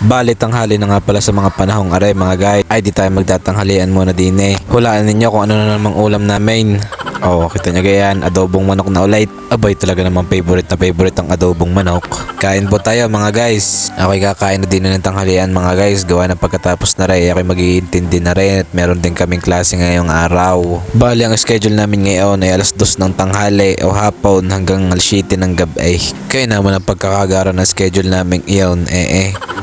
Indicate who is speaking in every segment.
Speaker 1: Bali tanghali na nga pala sa mga panahong aray mga guys. Ay di tayo magtatanghalian muna din eh. Hulaan ninyo kung ano na namang ulam namin. Oh, kita nyo gayan, adobong manok na ulit. Abay talaga namang favorite na favorite ang adobong manok. Kain po tayo mga guys. Ako'y kakain na din ng tanghalian mga guys. Gawa ng pagkatapos na rin, ako'y mag-iintindi na rin at meron din kaming klase ngayong araw. Bali ang schedule namin ngayon ay alas 2 ng tanghali o hapon hanggang alas 7 ng gabi. Kaya naman ang pagkakagara ng schedule namin iyon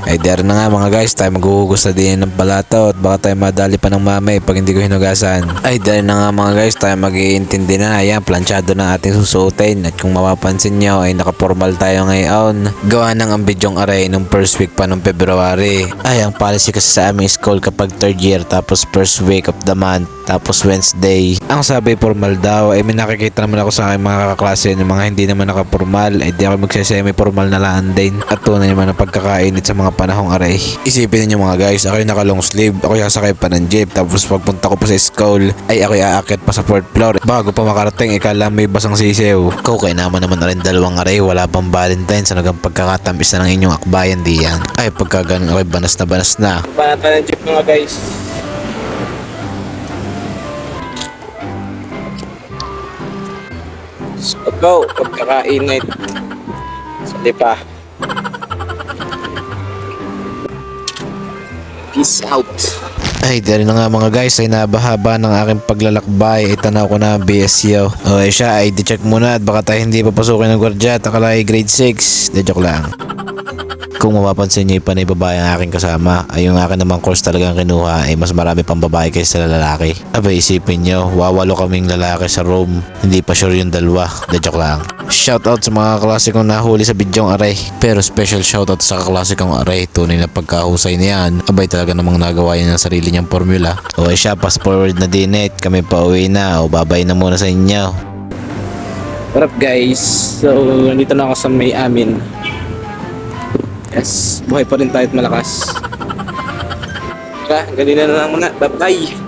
Speaker 1: Ay der na nga mga guys, tayo maghuhugas na din ng palato at baka tayo madali pa ng mamay pag hindi ko hinugasan. Ay der na nga mga guys, tayo mag-iintindi na. Ayan, planchado na ating susuotin at kung mapapansin nyo ay nakapormal tayo ngayon. Gawa ng ang bidyong aray nung first week pa ng February. Ay, ang policy kasi sa aming school kapag third year tapos first week of the month tapos Wednesday. Ang sabi formal daw ay may nakikita naman ako sa aking mga kaklase ng mga hindi naman nakapormal ay di ako magsasemi-formal na laan din. At tunay naman ang pagkakainit sa mga panahong aray. Isipin niyo mga guys, ako yung naka long sleeve, ako sasakay pa ng jeep tapos pagpunta ko pa sa school ay ako aakyat pa sa 4th floor. Bago pa makarating ikala may basang sisiw. Kukay naman na rin dalawang aray, wala pang Valentine sa nagang pagkakatamis na ng inyong akbayan diyan. Ay pagka ganun ako'y banas na banas na.
Speaker 2: Panata ng jeep mga guys. So go, pagkakainit. Sali pa. Peace out.
Speaker 1: Ay, dahil na nga mga guys ay nabahaba ng aking paglalakbay. Itanaw ko na ang BSU. O siya ay di-check muna at baka tayo hindi papasukin ng gwardiya at akala ay grade 6. De joke lang. Kung mapapansin nyo, panay babae ang aking kasama. Ay yung akin namang course talagang kinuha ay mas marami pang babae kaysa lalaki. Abay isipin nyo, wawalo kaming lalaki sa room. Hindi pa sure yung dalawa. De joke lang. Shoutout sa mga klase kong nahuli sa bidyong aray. Pero special shoutout sa kaklase kong aray. Tunay na pagkahusay niyan. Abay talaga namang nagawa niya ng sarili niyang formula. O siya, fast forward na din eh. Kami pa uwi na. O babay na muna sa inyo.
Speaker 2: What up guys? So, nandito na ako sa may amin. Yes, buhay pa rin tayo at malakas. Ganina na lang muna. Bye-bye!